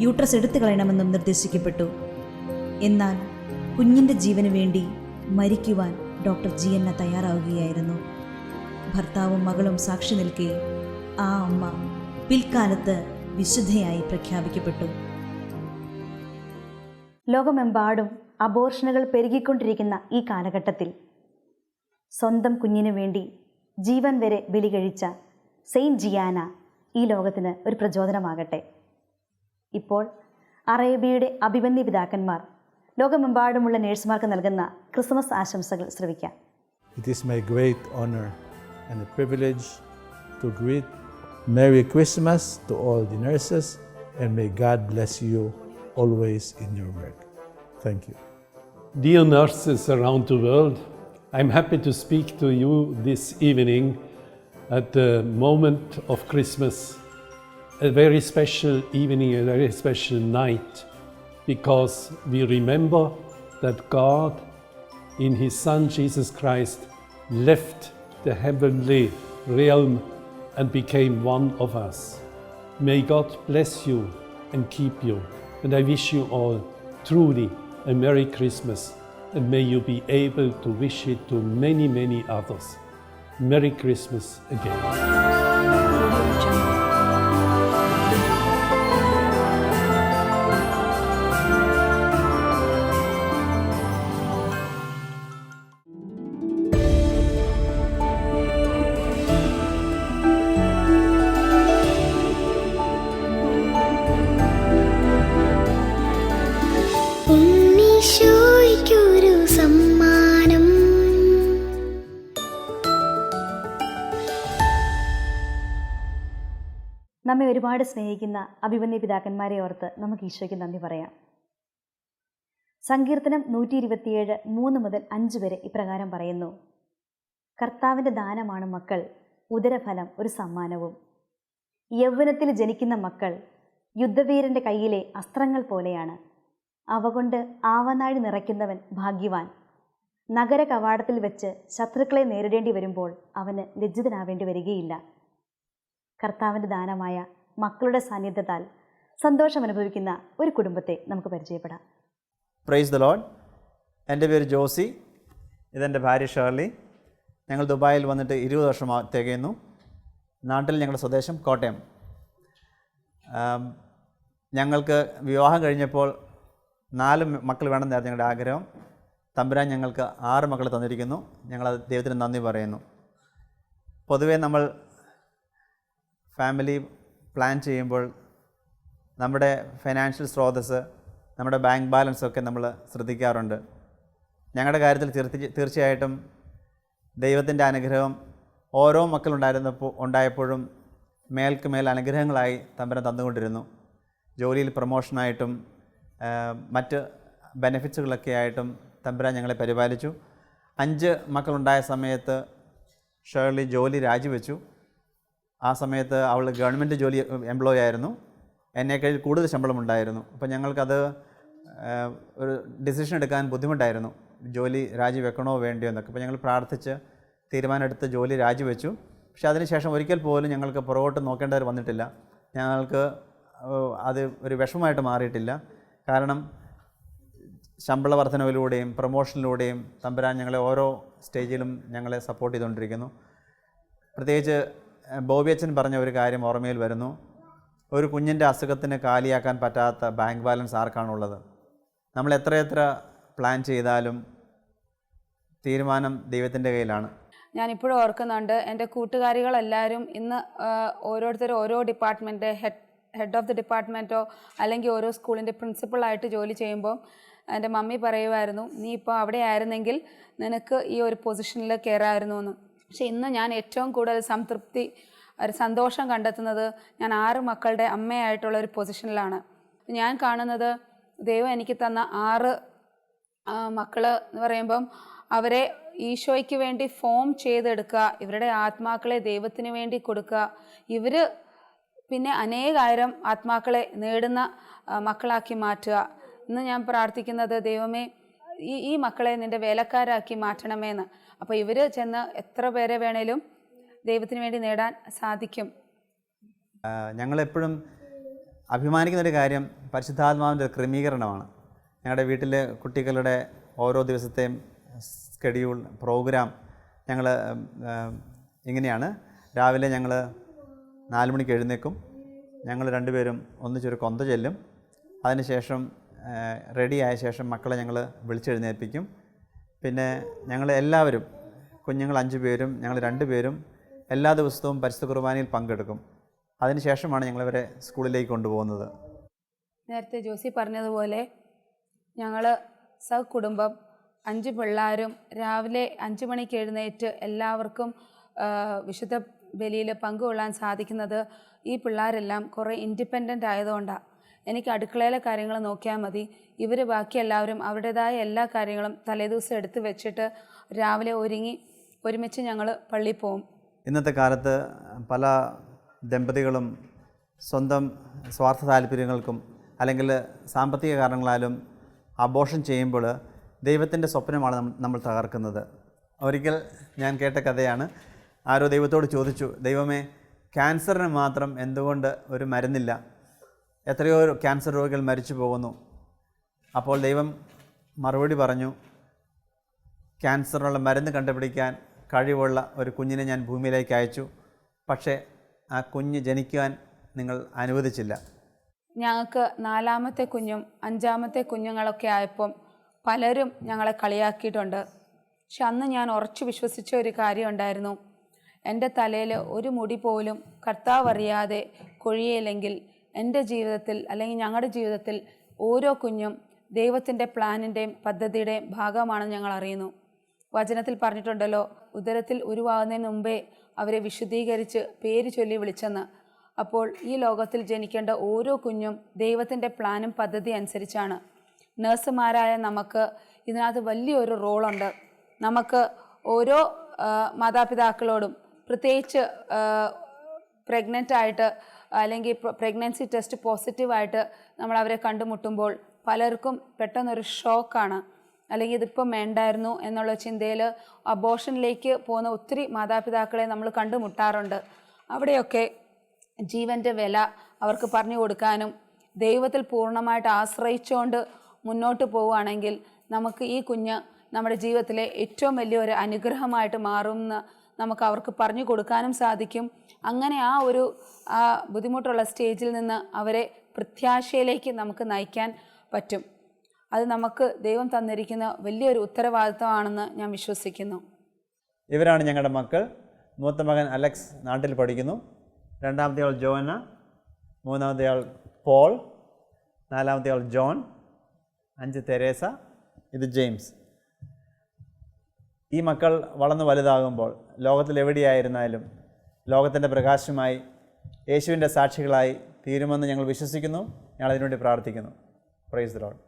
യൂട്രസ് എടുത്തു കളയണമെന്നും നിർദ്ദേശിക്കപ്പെട്ടു. എന്നാൽ കുഞ്ഞിൻ്റെ ജീവന് വേണ്ടി മരിക്കുവാൻ ഡോക്ടർ ജിയന്ന തയ്യാറാവുകയായിരുന്നു. ഭർത്താവും മകളും സാക്ഷി നിൽക്കെ ആ അമ്മ പിൽക്കാലത്ത് വിശുദ്ധയായി പ്രഖ്യാപിക്കപ്പെട്ടു. ലോകമെമ്പാടും അബോർഷനുകൾ പെരുകിക്കൊണ്ടിരിക്കുന്ന ഈ കാലഘട്ടത്തിൽ സ്വന്തം കുഞ്ഞിനു വേണ്ടി ജീവൻ വരെ ബലി കഴിച്ച സെയിൻറ്റ് ജിയാന ഈ ലോകത്തിന് ഒരു പ്രചോദനമാകട്ടെ. ഇപ്പോൾ അറേബ്യയുടെ അഭിമന്യ പിതാക്കന്മാർ ലോകമെമ്പാടുമുള്ള നേഴ്സുമാർക്ക് നൽകുന്ന ക്രിസ്മസ് ആശംസകൾ ശ്രവിക്കാം. It is my great honor and a privilege to greet Merry Christmas to all the nurses, and may God bless you always in your work. Thank you. Dear nurses around the world, I'm happy to speak to you this evening at the moment of Christmas, a very special evening, a very special night, because we remember that God in His Son Jesus Christ left the heavenly realm and became one of us. May God bless you and keep you, and I wish you all truly a Merry Christmas, and may you be able to wish it to many, many others. Merry Christmas again. ഉണ്ണീശോയ്ക്കൊരു സമ്മാനം. നമ്മെ ഒരുപാട് സ്നേഹിക്കുന്ന അഭിമന്യ പിതാക്കന്മാരെ ഓർത്ത് നമുക്ക് ഈശോയ്ക്ക് നന്ദി പറയാം. സങ്കീർത്തനം 127 3 മുതൽ 5 വരെ ഇപ്രകാരം പറയുന്നു: കർത്താവിൻ്റെ ദാനമാണ് മക്കൾ, ഉദരഫലം ഒരു സമ്മാനവും. യൗവനത്തിൽ ജനിക്കുന്ന മക്കൾ യുദ്ധവീരൻ്റെ കയ്യിലെ അസ്ത്രങ്ങൾ പോലെയാണ്. അവ കൊണ്ട് ആവനാഴി നിറയ്ക്കുന്നവൻ ഭാഗ്യവാൻ. നഗര കവാടത്തിൽ വെച്ച് ശത്രുക്കളെ നേരിടേണ്ടി വരുമ്പോൾ അവന് ലജ്ജിതനാവേണ്ടി വരികയില്ല. കർത്താവിൻ്റെ ദാനമായ മക്കളുടെ സാന്നിധ്യത്താൽ സന്തോഷമനുഭവിക്കുന്ന ഒരു കുടുംബത്തെ നമുക്ക് പരിചയപ്പെടാം. Praise the Lord. എൻ്റെ പേര് ജോസി, ഇതെൻ്റെ ഭാര്യ ഷേർലി. ഞങ്ങൾ ദുബായിൽ വന്നിട്ട് 20 വർഷം തികയുന്നു. നാട്ടിൽ ഞങ്ങളുടെ സ്വദേശം കോട്ടയം. ഞങ്ങൾക്ക് വിവാഹം കഴിഞ്ഞപ്പോൾ 4 മക്കൾ വേണമെന്നായിരുന്നു ഞങ്ങളുടെ ആഗ്രഹം. തമ്പുരാൻ ഞങ്ങൾക്ക് 6 മക്കളെ തന്നിരിക്കുന്നു. ഞങ്ങളത് ദൈവത്തിന് നന്ദി പറയുന്നു. പൊതുവേ നമ്മൾ ഫാമിലി പ്ലാൻ ചെയ്യുമ്പോൾ നമ്മുടെ ഫൈനാൻഷ്യൽ സ്രോതസ്സ്, നമ്മുടെ ബാങ്ക് ബാലൻസൊക്കെ നമ്മൾ ശ്രദ്ധിക്കാറുണ്ട്. ഞങ്ങളുടെ കാര്യത്തിൽ തീർച്ചയായിട്ടും ദൈവത്തിൻ്റെ അനുഗ്രഹം ഓരോ ഉണ്ടായപ്പോഴും മേൽക്ക് മേൽ അനുഗ്രഹങ്ങളായി തമ്പുരാൻ തന്നുകൊണ്ടിരുന്നു. ജോലിയിൽ പ്രൊമോഷനായിട്ടും മറ്റ് ബെനിഫിറ്റ്സുകളൊക്കെ ആയിട്ടും തമ്പുരാൻ ഞങ്ങളെ പരിപാലിച്ചു. 5 മക്കളുണ്ടായ സമയത്ത് ഷേർലി ജോലി രാജിവെച്ചു. ആ സമയത്ത് അവൾ ഗവൺമെൻറ് ജോലി എംപ്ലോയി ആയിരുന്നു. എന്നേക്കാൾ കൂടുതൽ ശമ്പളമുണ്ടായിരുന്നു. അപ്പോൾ ഞങ്ങൾക്കത് ഒരു ഡിസിഷൻ എടുക്കാൻ ബുദ്ധിമുട്ടായിരുന്നു, ജോലി രാജിവെക്കണോ വേണ്ടിയോ എന്നൊക്കെ. അപ്പോൾ ഞങ്ങൾ പ്രാർത്ഥിച്ച് തീരുമാനമെടുത്ത് ജോലി രാജിവെച്ചു. പക്ഷേ അതിനുശേഷം ഒരിക്കൽ പോലും ഞങ്ങൾക്ക് പുറകോട്ട് നോക്കേണ്ടവർ വന്നിട്ടില്ല. ഞങ്ങൾക്ക് അത് ഒരു വിഷമമായിട്ട് മാറിയിട്ടില്ല. കാരണം ശമ്പള വർധനവിലൂടെയും പ്രൊമോഷനിലൂടെയും തമ്പുരാൻ ഞങ്ങളെ ഓരോ സ്റ്റേജിലും ഞങ്ങളെ സപ്പോർട്ട് ചെയ്തുകൊണ്ടിരിക്കുന്നു. പ്രത്യേകിച്ച് ബോബി അച്ഛൻ പറഞ്ഞ ഒരു കാര്യം ഓർമ്മയിൽ വരുന്നു: ഒരു കുഞ്ഞിൻ്റെ അസുഖത്തിന് കാലിയാക്കാൻ പറ്റാത്ത ബാങ്ക് ബാലൻസ് ആർക്കാണുള്ളത്? നമ്മൾ എത്രയെത്ര പ്ലാൻ ചെയ്താലും തീരുമാനം ദൈവത്തിൻ്റെ കയ്യിലാണ്. ഞാനിപ്പോഴും ഓർക്കുന്നുണ്ട്, എൻ്റെ കൂട്ടുകാരികളെല്ലാവരും ഇന്ന് ഓരോരുത്തരും ഓരോ ഡിപ്പാർട്ട്മെൻറ്റ് ഹെഡ് ഓഫ് ദി ഡിപ്പാർട്ട്മെൻറ്റോ അല്ലെങ്കിൽ ഓരോ സ്കൂളിൻ്റെ പ്രിൻസിപ്പളായിട്ട് ജോലി ചെയ്യുമ്പോൾ എൻ്റെ മമ്മി പറയുമായിരുന്നു, നീ ഇപ്പോൾ അവിടെ ആയിരുന്നെങ്കിൽ നിനക്ക് ഈ ഒരു പൊസിഷനിൽ കയറാമായിരുന്നു എന്ന്. പക്ഷേ ഇന്ന് ഞാൻ ഏറ്റവും കൂടുതൽ സംതൃപ്തി, ഒരു സന്തോഷം കണ്ടെത്തുന്നത് ഞാൻ 6 മക്കളുടെ അമ്മയായിട്ടുള്ള ഒരു പൊസിഷനിലാണ്. ഞാൻ കാണുന്നത് ദൈവം എനിക്ക് തന്ന 6 മക്കൾ എന്ന് പറയുമ്പം അവരെ ഈശോയ്ക്ക് വേണ്ടി ഫോം ചെയ്തെടുക്കുക, ഇവരുടെ ആത്മാക്കളെ ദൈവത്തിന് വേണ്ടി കൊടുക്കുക, ഇവർ പിന്നെ അനേകായിരം ആത്മാക്കളെ നേടുന്ന മക്കളാക്കി മാറ്റുക. ഇന്ന് ഞാൻ പ്രാർത്ഥിക്കുന്നത്, ദൈവമേ ഈ മക്കളെ നിൻ്റെ വേലക്കാരാക്കി മാറ്റണമേന്ന്. അപ്പോൾ ഇവർ ചെന്ന് എത്ര പേരെ വേണേലും ദൈവത്തിന് വേണ്ടി നേടാൻ സാധിക്കും. ഞങ്ങളെപ്പോഴും അഭിമാനിക്കുന്നൊരു കാര്യം പരിശുദ്ധാത്മാവിൻ്റെ ക്രമീകരണമാണ്. ഞങ്ങളുടെ വീട്ടിലെ കുട്ടികളുടെ ഓരോ ദിവസത്തെയും സ്കെഡ്യൂൾ, പ്രോഗ്രാം ഞങ്ങൾ ഇങ്ങനെയാണ്. രാവിലെ ഞങ്ങൾ 4 മണിക്ക് എഴുന്നേൽക്കും. ഞങ്ങൾ 2 പേരും ഒന്നിച്ചൊരു കൊന്ത ചെല്ലും. അതിനുശേഷം റെഡിയായ ശേഷം മക്കളെ ഞങ്ങൾ വിളിച്ചെഴുന്നേൽപ്പിക്കും. പിന്നെ ഞങ്ങൾ എല്ലാവരും, കുഞ്ഞുങ്ങൾ 5 പേരും ഞങ്ങൾ 2 പേരും എല്ലാ ദിവസവും പരിശുദ്ധ കുർബാനയിൽ പങ്കെടുക്കും. അതിനുശേഷമാണ് ഞങ്ങളിവരെ സ്കൂളിലേക്ക് കൊണ്ടുപോകുന്നത്. നേരത്തെ ജോസി പറഞ്ഞതുപോലെ ഞങ്ങൾ സകുടുംബം 5 പിള്ളേരും രാവിലെ 5 മണിക്ക് എഴുന്നേറ്റ് എല്ലാവർക്കും വിശുദ്ധ ബലിയിൽ പങ്കുകൊള്ളാൻ സാധിക്കുന്നത് ഈ പിള്ളേരെല്ലാം കുറേ ഇൻഡിപെൻഡൻ്റ് ആയതുകൊണ്ടാണ്. എനിക്ക് അടുക്കളയിലെ കാര്യങ്ങൾ നോക്കിയാൽ മതി, ഇവർ ബാക്കി എല്ലാവരും അവരുടേതായ എല്ലാ കാര്യങ്ങളും തലേദിവസം എടുത്ത് വെച്ചിട്ട് രാവിലെ ഒരുമിച്ച് ഞങ്ങൾ പള്ളിയിൽ പോകും. ഇന്നത്തെ കാലത്ത് പല ദമ്പതികളും സ്വന്തം സ്വാർത്ഥ താല്പര്യങ്ങൾക്കും അല്ലെങ്കിൽ സാമ്പത്തിക കാരണങ്ങളാലും അബോർഷൻ ചെയ്യുമ്പോൾ ദൈവത്തിൻ്റെ സ്വപ്നമാണ് നമ്മൾ തകർക്കുന്നത്. ഒരിക്കൽ ഞാൻ കേട്ട കഥയാണ്. ആരോ ദൈവത്തോട് ചോദിച്ചു, ദൈവമേ, ക്യാൻസറിന് മാത്രം എന്തുകൊണ്ട് ഒരു മരുന്നില്ല? എത്രയോ ക്യാൻസർ രോഗികൾ മരിച്ചു പോകുന്നു. അപ്പോൾ ദൈവം മറുപടി പറഞ്ഞു, ക്യാൻസറിനുള്ള മരുന്ന് കണ്ടുപിടിക്കാൻ കഴിവുള്ള ഒരു കുഞ്ഞിനെ ഞാൻ ഭൂമിയിലേക്ക് അയച്ചു, പക്ഷേ ആ കുഞ്ഞ് ജനിക്കുവാൻ നിങ്ങൾ അനുവദിച്ചില്ല. ഞങ്ങൾക്ക് 4ാമത്തെ കുഞ്ഞും 5ാമത്തെ കുഞ്ഞുങ്ങളൊക്കെ ആയപ്പം പലരും ഞങ്ങളെ കളിയാക്കിയിട്ടുണ്ട്. പക്ഷെ അന്ന് ഞാൻ ഉറച്ചു വിശ്വസിച്ച ഒരു കാര്യം ഉണ്ടായിരുന്നു, എൻ്റെ തലയിൽ ഒരു മുടി പോലും കർത്താവ് അറിയാതെ കൊഴിയില്ലെങ്കിൽ എൻ്റെ ജീവിതത്തിൽ അല്ലെങ്കിൽ ഞങ്ങളുടെ ജീവിതത്തിൽ ഓരോ കുഞ്ഞും ദൈവത്തിൻ്റെ പ്ലാനിൻ്റെയും പദ്ധതിയുടെയും ഭാഗമാണെന്ന് ഞങ്ങൾ അറിയുന്നു. വചനത്തിൽ പറഞ്ഞിട്ടുണ്ടല്ലോ, ഉദരത്തിൽ ഉരുവാകുന്നതിന് മുമ്പേ അവരെ വിശുദ്ധീകരിച്ച് പേര് ചൊല്ലി വിളിച്ചെന്ന്. അപ്പോൾ ഈ ലോകത്തിൽ ജനിക്കേണ്ട ഓരോ കുഞ്ഞും ദൈവത്തിൻ്റെ പ്ലാനും പദ്ധതി അനുസരിച്ചാണ്. നഴ്സുമാരായ നമുക്ക് ഇതിനകത്ത് വലിയൊരു റോളുണ്ട്. നമുക്ക് ഓരോ മാതാപിതാക്കളോടും, പ്രത്യേകിച്ച് പ്രഗ്നൻ്റ് ആയിട്ട് അല്ലെങ്കിൽ പ്രഗ്നൻസി ടെസ്റ്റ് പോസിറ്റീവായിട്ട് നമ്മൾ അവരെ കണ്ടുമുട്ടുമ്പോൾ പലർക്കും പെട്ടെന്നൊരു ഷോക്കാണ്. അല്ലെങ്കിൽ ഇതിപ്പം വേണ്ടായിരുന്നു എന്നുള്ള ചിന്തയിൽ അബോർഷനിലേക്ക് പോകുന്ന ഒത്തിരി മാതാപിതാക്കളെ നമ്മൾ കണ്ടുമുട്ടാറുണ്ട്. അവിടെയൊക്കെ ജീവൻ്റെ വില അവർക്ക് പറഞ്ഞു കൊടുക്കാനും ദൈവത്തിൽ പൂർണ്ണമായിട്ട് ആശ്രയിച്ചുകൊണ്ട് മുന്നോട്ട് പോവുകയാണെങ്കിൽ നമുക്ക് ഈ കുഞ്ഞ് നമ്മുടെ ജീവിതത്തിലെ ഏറ്റവും വലിയൊരു അനുഗ്രഹമായിട്ട് മാറുമെന്ന് നമുക്ക് അവർക്ക് പറഞ്ഞു കൊടുക്കാനും സാധിക്കും. അങ്ങനെ ആ ബുദ്ധിമുട്ടുള്ള സ്റ്റേജിൽ നിന്ന് അവരെ പ്രത്യാശയിലേക്ക് നമുക്ക് നയിക്കാൻ പറ്റും. അത് നമുക്ക് ദൈവം തന്നിരിക്കുന്ന വലിയൊരു ഉത്തരവാദിത്വമാണെന്ന് ഞാൻ വിശ്വസിക്കുന്നു. ഇവരാണ് ഞങ്ങളുടെ മക്കൾ. മൂത്ത മകൻ അലക്സ് നാട്ടിൽ പഠിക്കുന്നു. രണ്ടാമത്തെ ആൾ ജോന, മൂന്നാമത്തെ ആൾ പോൾ, നാലാമത്തെ ആൾ ജോൺ, 5 തെരേസ, ഇത് ജെയിംസ്. ഈ മക്കൾ വളർന്നു വലുതാകുമ്പോൾ ലോകത്തിൽ എവിടെയായിരുന്നാലും ലോകത്തിൻ്റെ പ്രകാശമായി യേശുവിൻ്റെ സാക്ഷികളായി തീരുമെന്ന് ഞങ്ങൾ വിശ്വസിക്കുന്നു. ഞങ്ങൾ അതിനുവേണ്ടി പ്രാർത്ഥിക്കുന്നു. Praise the Lord.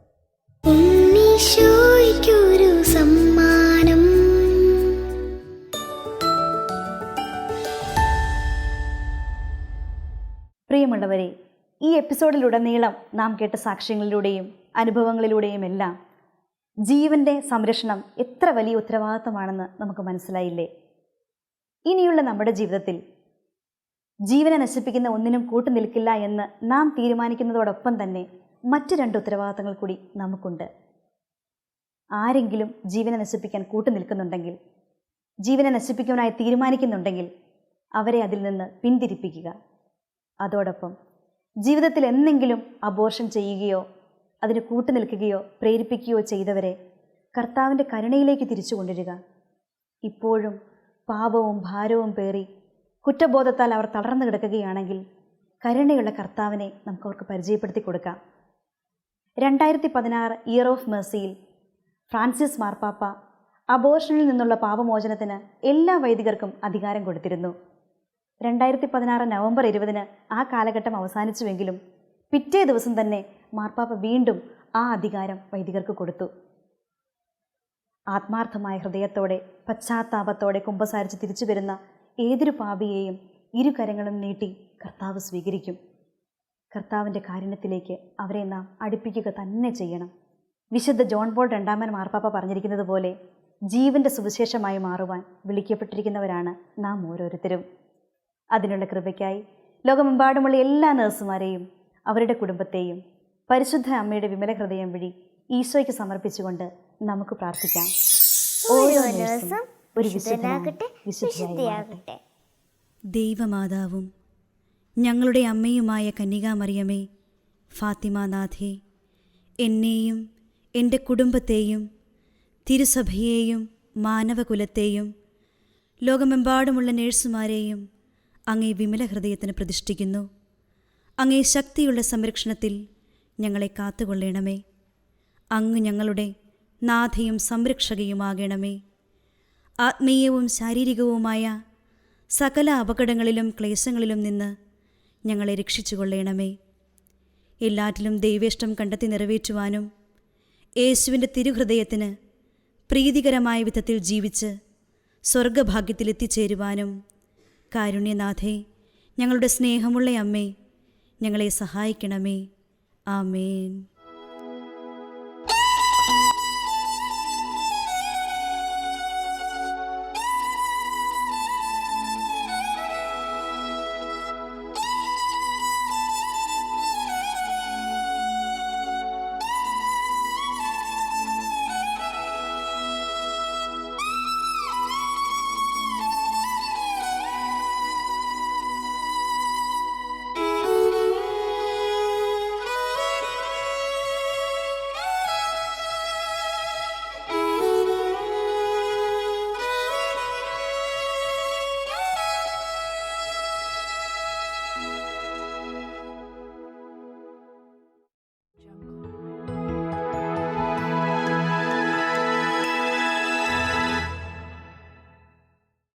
ഉണ്ണീശോയ്ക്കൊരു സമ്മാനം. പ്രിയമുള്ളവരെ, ഈ എപ്പിസോഡിലുടനീളം നാം കേട്ട സാക്ഷ്യങ്ങളിലൂടെയും അനുഭവങ്ങളിലൂടെയും എല്ലാം ജീവൻ്റെ സംരക്ഷണം എത്ര വലിയ ഉത്തരവാദിത്തമാണെന്ന് നമുക്ക് മനസ്സിലായില്ലേ? ഇനിയുള്ള നമ്മുടെ ജീവിതത്തിൽ ജീവനെ നശിപ്പിക്കുന്ന ഒന്നിനും കൂട്ടുനിൽക്കില്ല എന്ന് നാം തീരുമാനിക്കുന്നതോടൊപ്പം തന്നെ മറ്റ് 2 ഉത്തരവാദിത്തങ്ങൾ കൂടി നമുക്കുണ്ട്. ആരെങ്കിലും ജീവനെ നശിപ്പിക്കാൻ കൂട്ടുനിൽക്കുന്നുണ്ടെങ്കിൽ, ജീവനെ നശിപ്പിക്കാനായി തീരുമാനിക്കുന്നുണ്ടെങ്കിൽ അവരെ അതിൽ നിന്ന് പിന്തിരിപ്പിക്കുക. അതോടൊപ്പം ജീവിതത്തിൽ എന്നെങ്കിലും അബോർഷൻ ചെയ്യുകയോ അതിന് കൂട്ടുനിൽക്കുകയോ പ്രേരിപ്പിക്കുകയോ ചെയ്തവരെ കർത്താവിൻ്റെ കരുണയിലേക്ക് തിരിച്ചു കൊണ്ടുവരിക. ഇപ്പോഴും പാപവും ഭാരവും പേറി കുറ്റബോധത്താൽ അവർ തളർന്നു കിടക്കുകയാണെങ്കിൽ കരുണയുള്ള കർത്താവിനെ നമുക്കവർക്ക് പരിചയപ്പെടുത്തി കൊടുക്കാം. 2016 ഇയർ ഓഫ് മേഴ്സിയിൽ ഫ്രാൻസിസ് മാർപ്പാപ്പ അബോർഷനിൽ നിന്നുള്ള പാപമോചനത്തിന് എല്ലാ വൈദികർക്കും അധികാരം കൊടുത്തിരുന്നു. 2016 നവംബർ 20 ആ കാലഘട്ടം അവസാനിച്ചുവെങ്കിലും പിറ്റേ ദിവസം തന്നെ മാർപ്പാപ്പ വീണ്ടും ആ അധികാരം വൈദികർക്ക് കൊടുത്തു. ആത്മാർത്ഥമായ ഹൃദയത്തോടെ പശ്ചാത്താപത്തോടെ കുമ്പസാരിച്ച് തിരിച്ചു വരുന്ന ഏതൊരു പാപിയെയും ഇരുകരങ്ങളും നീട്ടി കർത്താവ് സ്വീകരിക്കും. കർത്താവിൻ്റെ കാരുണ്യത്തിലേക്ക് അവരെ നാം അടുപ്പിക്കുക തന്നെ ചെയ്യണം. വിശുദ്ധ ജോൺ പോൾ രണ്ടാമൻ മാർപ്പാപ്പ പറഞ്ഞിരിക്കുന്നത് പോലെ ജീവൻ്റെ സുവിശേഷമായി മാറുവാൻ വിളിക്കപ്പെട്ടിരിക്കുന്നവരാണ് നാം ഓരോരുത്തരും. അതിനുള്ള കൃപയ്ക്കായി ലോകമെമ്പാടുമുള്ള എല്ലാ നഴ്സുമാരെയും അവരുടെ കുടുംബത്തെയും പരിശുദ്ധ അമ്മയുടെ വിമല ഹൃദയം വഴി ഈശോയ്ക്ക് സമർപ്പിച്ചുകൊണ്ട് നമുക്ക് പ്രാർത്ഥിക്കാം. ഓരോ നഴ്സും ഒരു വിശുദ്ധയാകട്ടെ. ദൈവമാതാവും ഞങ്ങളുടെ അമ്മയുമായ കന്യകാമറിയമേ, ഫാത്തിമാനാഥേ, എന്നെയും എൻ്റെ കുടുംബത്തെയും തിരുസഭയെയും മാനവകുലത്തെയും ലോകമെമ്പാടുമുള്ള നേഴ്സുമാരെയും അങ്ങേ വിമല ഹൃദയത്തിന് പ്രതിഷ്ഠിക്കുന്നു. അങ്ങേ ശക്തിയുള്ള സംരക്ഷണത്തിൽ ഞങ്ങളെ കാത്തുകൊള്ളണമേ. അങ്ങ് ഞങ്ങളുടെ നാഥയും സംരക്ഷകയുമാകണമേ. ആത്മീയവും ശാരീരികവുമായ സകല അപകടങ്ങളിലും ക്ലേശങ്ങളിലും നിന്ന് ഞങ്ങളെ രക്ഷിച്ചുകൊള്ളണമേ. എല്ലാറ്റിലും ദൈവേഷ്ടം കണ്ടെത്തി നിറവേറ്റുവാനും യേശുവിൻ്റെ തിരുഹൃദയത്തിന് പ്രീതികരമായ വിധത്തിൽ ജീവിച്ച് സ്വർഗഭാഗ്യത്തിലെത്തിച്ചേരുവാനും കാരുണ്യനാഥേ, ഞങ്ങളുടെ സ്നേഹമുള്ള അമ്മേ, ഞങ്ങളെ സഹായിക്കണമേ. ആമേൻ.